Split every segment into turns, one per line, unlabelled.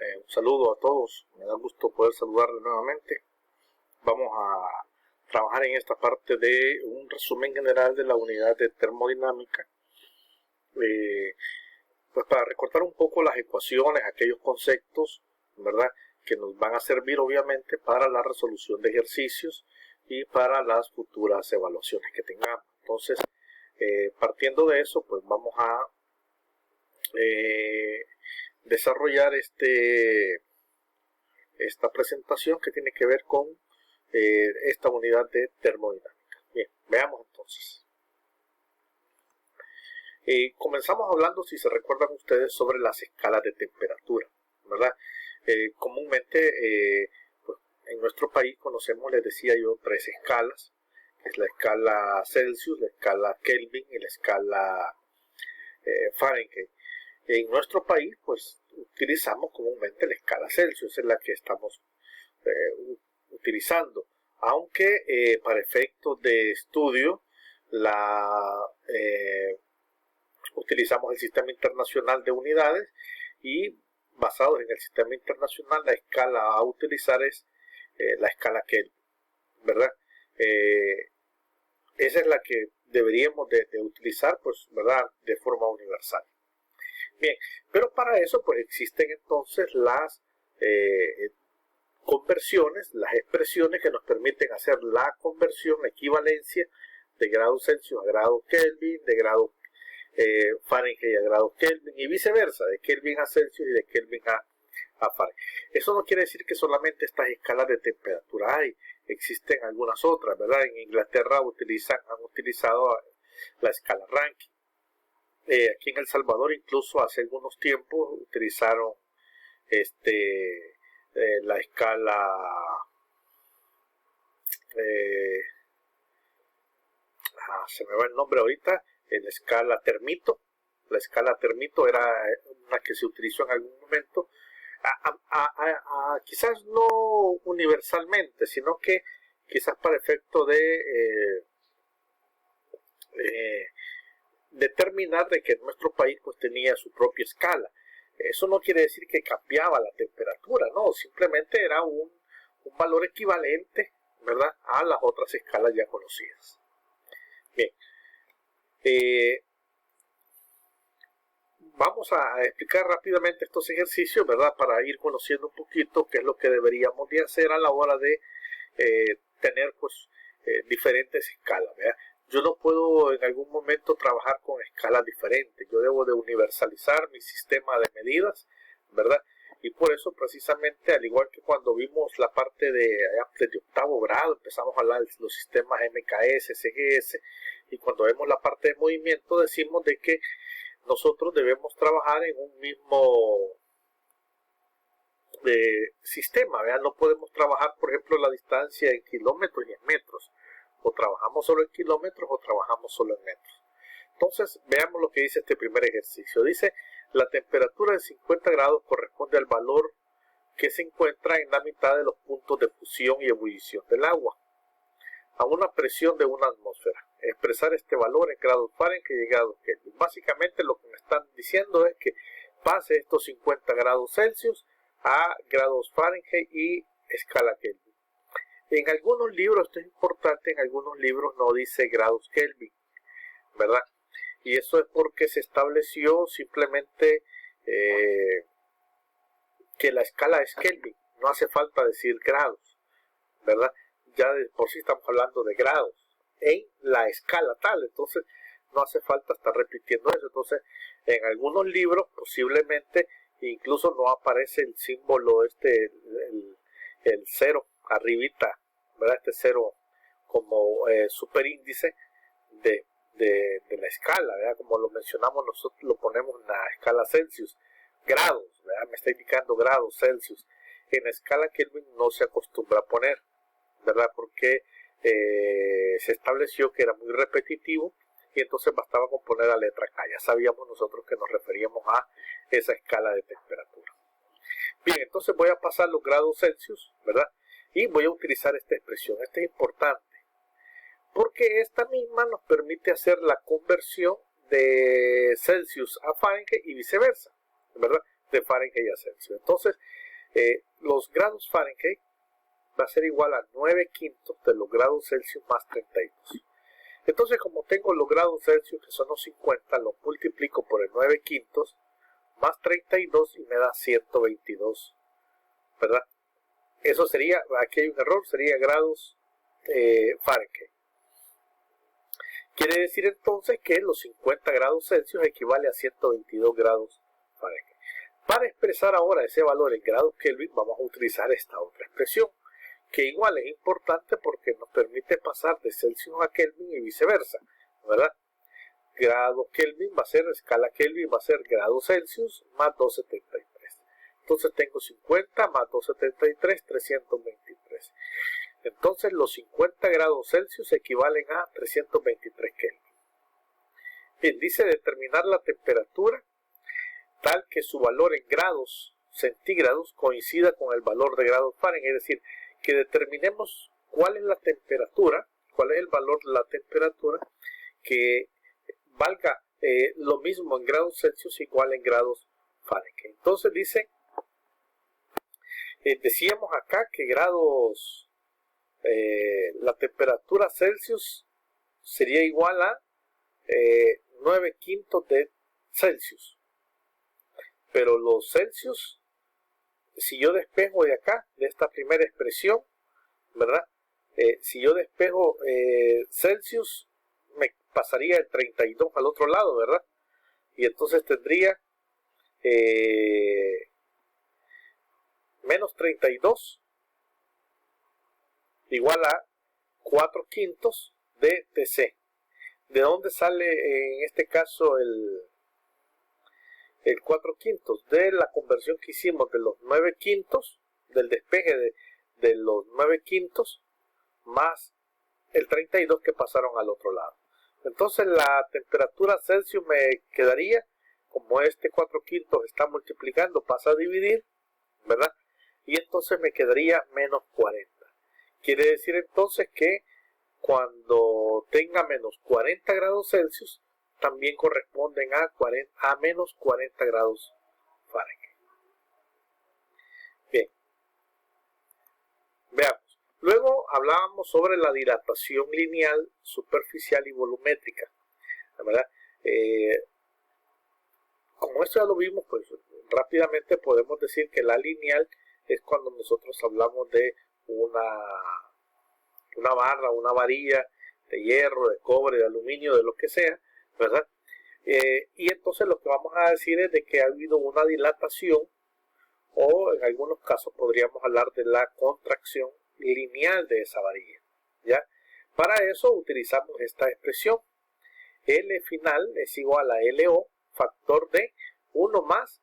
Un saludo a todos, me da gusto poder saludarles nuevamente. Vamos a trabajar en esta parte de un resumen general de la unidad de termodinámica, pues para recordar un poco las ecuaciones, aquellos conceptos, ¿verdad?, que nos van a servir obviamente para la resolución de ejercicios y para las futuras evaluaciones que tengamos. Entonces, partiendo de eso, pues vamos a desarrollar esta presentación que tiene que ver con esta unidad de termodinámica. Bien, veamos entonces. Comenzamos hablando, si se recuerdan ustedes, sobre las escalas de temperatura, ¿verdad? Comúnmente pues, en nuestro país conocemos, les decía yo, 3 escalas, que es la escala Celsius, la escala Kelvin y la escala Fahrenheit. En nuestro país, pues, utilizamos comúnmente la escala Celsius, es la que estamos utilizando, aunque para efectos de estudio utilizamos el Sistema Internacional de Unidades y basados en el Sistema Internacional la escala a utilizar es la escala Kelvin, ¿verdad? Esa es la que deberíamos de utilizar, pues, ¿verdad?, de forma universal. Bien, pero para eso pues existen entonces las conversiones, las expresiones que nos permiten hacer la conversión, la equivalencia de grados Celsius a grados Kelvin, de grados Fahrenheit a grados Kelvin y viceversa, de Kelvin a Celsius y de Kelvin a Fahrenheit. Eso no quiere decir que solamente estas escalas de temperatura hay, existen algunas otras, ¿verdad? En Inglaterra han utilizado la escala Rankine. Aquí en El Salvador, incluso hace algunos tiempos, utilizaron la escala se me va el nombre ahorita, la escala Termito. La escala Termito era una que se utilizó en algún momento, quizás no universalmente, sino que quizás para efecto de determinar de que nuestro país pues tenía su propia escala. Eso no quiere decir que cambiaba la temperatura, no, simplemente era un valor equivalente, ¿verdad?, a las otras escalas ya conocidas. Bien, vamos a explicar rápidamente estos ejercicios, ¿verdad?, para ir conociendo un poquito qué es lo que deberíamos de hacer a la hora de tener pues diferentes escalas, ¿verdad? Yo no puedo en algún momento trabajar con escalas diferentes, yo debo de universalizar mi sistema de medidas, ¿verdad? Y por eso precisamente, al igual que cuando vimos la parte desde octavo grado, empezamos a hablar de los sistemas MKS, CGS, y cuando vemos la parte de movimiento decimos de que nosotros debemos trabajar en un mismo sistema, ¿verdad? No podemos trabajar, por ejemplo, la distancia en kilómetros y en metros. O trabajamos solo en kilómetros o trabajamos solo en metros. Entonces, veamos lo que dice este primer ejercicio. Dice, la temperatura de 50 grados corresponde al valor que se encuentra en la mitad de los puntos de fusión y ebullición del agua, a una presión de una atmósfera. Expresar este valor en grados Fahrenheit y grados Kelvin. Básicamente lo que me están diciendo es que pase estos 50 grados Celsius a grados Fahrenheit y escala Kelvin. En algunos libros, esto es importante, en algunos libros no dice grados Kelvin, ¿verdad? Y eso es porque se estableció simplemente que la escala es Kelvin, no hace falta decir grados, ¿verdad? Ya de por sí estamos hablando de grados en la escala tal, entonces no hace falta estar repitiendo eso. Entonces, en algunos libros posiblemente incluso no aparece el símbolo el cero arribita, ¿verdad? Este cero como superíndice de la escala, ¿verdad? Como lo mencionamos, nosotros lo ponemos en la escala Celsius, grados, ¿verdad? Me está indicando grados Celsius. En la escala Kelvin no se acostumbra a poner, ¿verdad? Porque se estableció que era muy repetitivo y entonces bastaba con poner la letra K. Ya sabíamos nosotros que nos referíamos a esa escala de temperatura. Bien, entonces voy a pasar los grados Celsius, ¿verdad? Y voy a utilizar esta expresión. Esta es importante porque esta misma nos permite hacer la conversión de Celsius a Fahrenheit y viceversa, ¿verdad? de Fahrenheit a Celsius. Entonces, los grados Fahrenheit va a ser igual a 9/5 de los grados Celsius más 32. Entonces, como tengo los grados Celsius, que son los 50, los multiplico por el 9/5 más 32 y me da 122, ¿verdad? Eso sería, aquí hay un error, sería grados Fahrenheit. Quiere decir entonces que los 50 grados Celsius equivale a 122 grados Fahrenheit. Para expresar ahora ese valor en grados Kelvin, vamos a utilizar esta otra expresión, que igual es importante porque nos permite pasar de Celsius a Kelvin y viceversa, ¿verdad? Grado Kelvin va a ser, escala Kelvin va a ser grados Celsius más 273. Entonces tengo 50 más 273, 323. Entonces los 50 grados Celsius equivalen a 323 Kelvin. Bien, dice determinar la temperatura tal que su valor en grados centígrados coincida con el valor de grados Fahrenheit, es decir, que determinemos cuál es la temperatura, cuál es el valor de la temperatura que valga lo mismo en grados Celsius igual en grados Fahrenheit. Entonces dice, decíamos acá que grados, la temperatura Celsius sería igual a 9/5 de Celsius. Pero los Celsius, si yo despejo de acá, de esta primera expresión, ¿verdad? Si yo despejo Celsius, me pasaría el 32 al otro lado, ¿verdad? Y entonces tendría menos 32 igual a 4/5 de TC. ¿De dónde sale en este caso el 4/5? De la conversión que hicimos de los 9/5, del despeje de los 9/5 más el 32 que pasaron al otro lado. Entonces la temperatura Celsius me quedaría, como este 4/5 está multiplicando, pasa a dividir, ¿verdad? Y entonces me quedaría menos 40. Quiere decir entonces que cuando tenga menos 40 grados Celsius, también corresponden a menos 40 grados Fahrenheit. Bien, veamos. Luego hablábamos sobre la dilatación lineal, superficial y volumétrica, ¿verdad? Como esto ya lo vimos, pues rápidamente podemos decir que la lineal es cuando nosotros hablamos de una barra, una varilla de hierro, de cobre, de aluminio, de lo que sea, ¿verdad? Y entonces lo que vamos a decir es de que ha habido una dilatación, o en algunos casos podríamos hablar de la contracción lineal de esa varilla, ¿ya? Para eso utilizamos esta expresión. L final es igual a LO, factor de 1 más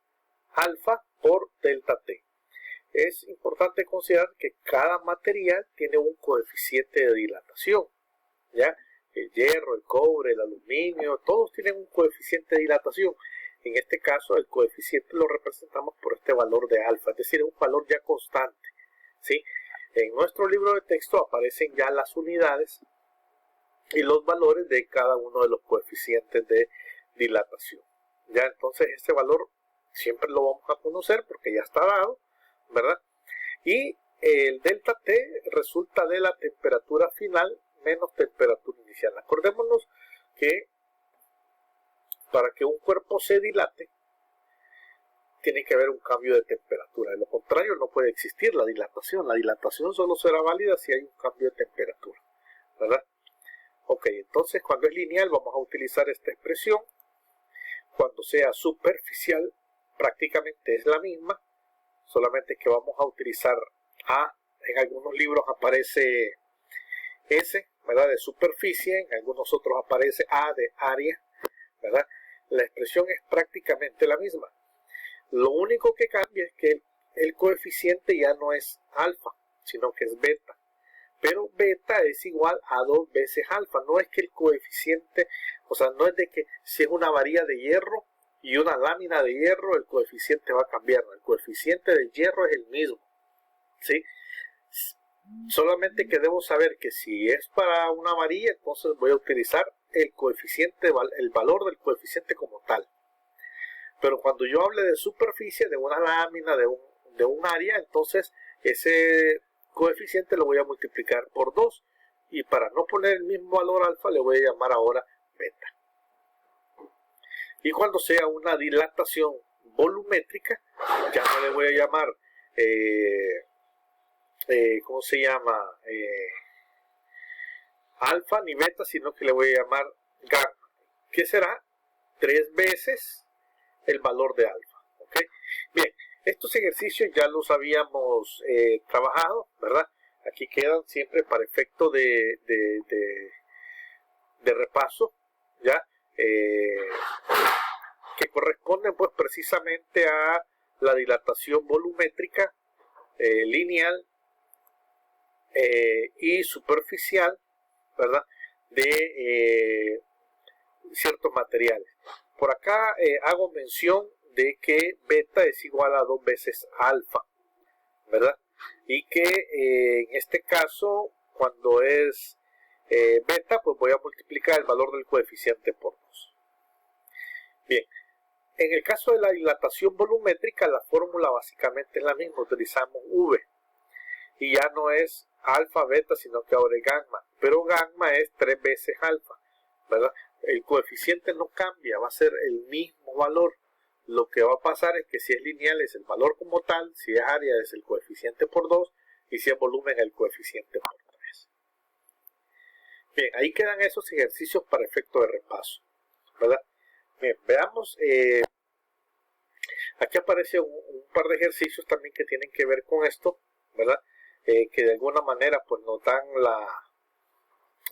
alfa por delta T. Es importante considerar que cada material tiene un coeficiente de dilatación, ¿ya? El hierro, el cobre, el aluminio, todos tienen un coeficiente de dilatación. En este caso, el coeficiente lo representamos por este valor de alfa, es decir, es un valor ya constante, ¿sí? En nuestro libro de texto aparecen ya las unidades y los valores de cada uno de los coeficientes de dilatación. Ya entonces este valor siempre lo vamos a conocer porque ya está dado, ¿verdad? Y el delta T resulta de la temperatura final menos temperatura inicial. Acordémonos que para que un cuerpo se dilate tiene que haber un cambio de temperatura. De lo contrario no puede existir la dilatación. La dilatación solo será válida si hay un cambio de temperatura, ¿verdad? Ok, entonces cuando es lineal vamos a utilizar esta expresión. Cuando sea superficial prácticamente es la misma, solamente que vamos a utilizar A. En algunos libros aparece S, ¿verdad? De superficie, en algunos otros aparece A de área, ¿verdad? La expresión es prácticamente la misma. Lo único que cambia es que el coeficiente ya no es alfa, sino que es beta. Pero beta es igual a 2 veces alfa. No es que el coeficiente, o sea, no es de que si es una varilla de hierro y una lámina de hierro, el coeficiente va a cambiar. El coeficiente de hierro es el mismo, ¿sí? Solamente que debo saber que si es para una varilla, entonces voy a utilizar el coeficiente, el valor del coeficiente como tal. Pero cuando yo hable de superficie, de una lámina, de un área, entonces ese coeficiente lo voy a multiplicar por 2. Y para no poner el mismo valor alfa, le voy a llamar ahora beta. Y cuando sea una dilatación volumétrica, ya no le voy a llamar, ¿cómo se llama? Alfa ni beta, sino que le voy a llamar gamma, que será 3 veces el valor de alfa. ¿Okay? Bien, estos ejercicios ya los habíamos trabajado, ¿verdad? Aquí quedan siempre para efecto de repaso, ¿ya? Que corresponden pues precisamente a la dilatación volumétrica, lineal y superficial, ¿verdad? De ciertos materiales. Por acá hago mención de que beta es igual a 2 veces alfa, ¿verdad? Y que en este caso, cuando es beta, pues voy a multiplicar el valor del coeficiente por 2. Bien, en el caso de la dilatación volumétrica, la fórmula básicamente es la misma, utilizamos V. Y ya no es alfa, beta, sino que ahora es gamma. Pero gamma es 3 veces alfa, ¿verdad? El coeficiente no cambia, va a ser el mismo valor. Lo que va a pasar es que si es lineal es el valor como tal, si es área es el coeficiente por 2 y si es volumen el coeficiente por 3. Bien, ahí quedan esos ejercicios para efecto de repaso, ¿verdad? Bien, veamos, aquí aparece un par de ejercicios también que tienen que ver con esto, ¿verdad? Que de alguna manera pues nos dan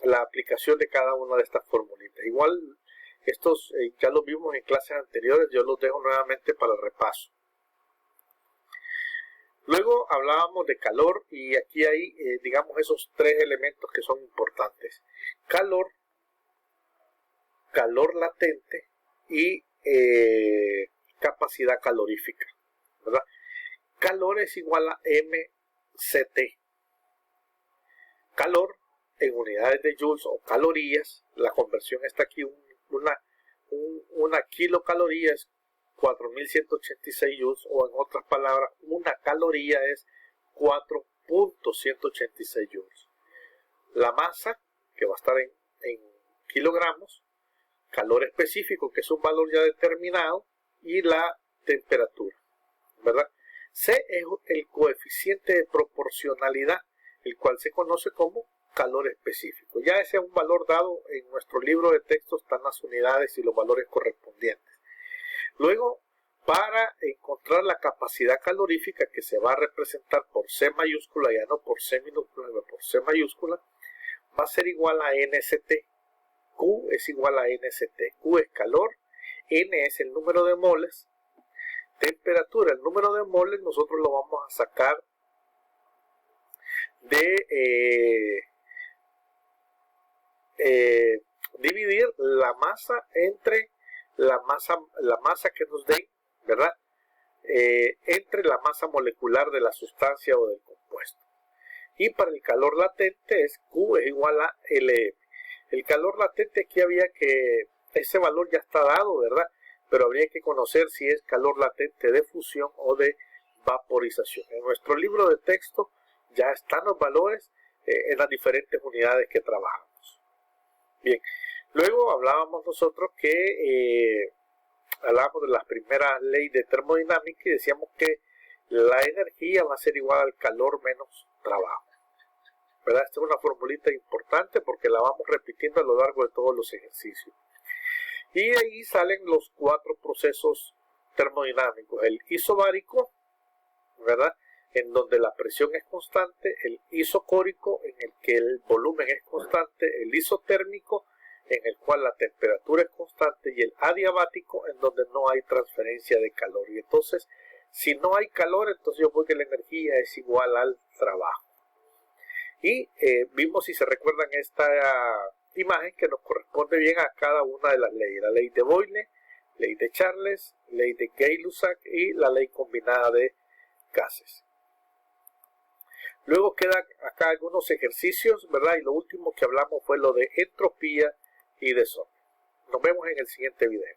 la aplicación de cada una de estas formulitas. Igual estos ya los vimos en clases anteriores, yo los dejo nuevamente para el repaso. Luego hablábamos de calor y aquí hay, digamos, esos 3 elementos que son importantes. Calor, calor latente y capacidad calorífica, ¿verdad? Calor es igual a mCt. Calor en unidades de joules o calorías, la conversión está aquí, una kilocaloría es 4186 joules, o en otras palabras, una caloría es 4.186 joules. La masa, que va a estar en kilogramos, calor específico, que es un valor ya determinado, y la temperatura, ¿verdad? C es el coeficiente de proporcionalidad, el cual se conoce como calor específico. Ya ese es un valor dado en nuestro libro de texto, están las unidades y los valores correspondientes. Luego, para encontrar la capacidad calorífica, que se va a representar por C mayúscula, ya no por C minúscula, sino por C mayúscula, va a ser igual a NCT. Q es igual a NCT. Q es calor, N es el número de moles, temperatura, el número de moles nosotros lo vamos a sacar de dividir la masa entre la masa que nos den, ¿verdad? Entre la masa molecular de la sustancia o del compuesto. Y para el calor latente es Q es igual a LM. El calor latente aquí había que, ese valor ya está dado, ¿verdad? Pero habría que conocer si es calor latente de fusión o de vaporización. En nuestro libro de texto ya están los valores en las diferentes unidades que trabajamos. Bien, luego hablábamos nosotros que hablábamos de las primeras leyes de termodinámica y decíamos que la energía va a ser igual al calor menos trabajo, ¿verdad? Esta es una formulita importante porque la vamos repitiendo a lo largo de todos los ejercicios. Y de ahí salen los 4 procesos termodinámicos: el isobárico, ¿verdad?, en donde la presión es constante; el isocórico, en el que el volumen es constante; el isotérmico, en el cual la temperatura es constante; y el adiabático, en donde no hay transferencia de calor. Y entonces, si no hay calor, entonces yo veo que la energía es igual al trabajo. Y vimos, si se recuerdan, esta imagen que nos corresponde bien a cada una de las leyes: la ley de Boyle, ley de Charles, ley de Gay-Lussac y la ley combinada de gases. Luego quedan acá algunos ejercicios, ¿verdad? Y lo último que hablamos fue lo de entropía y desorden. Nos vemos en el siguiente video.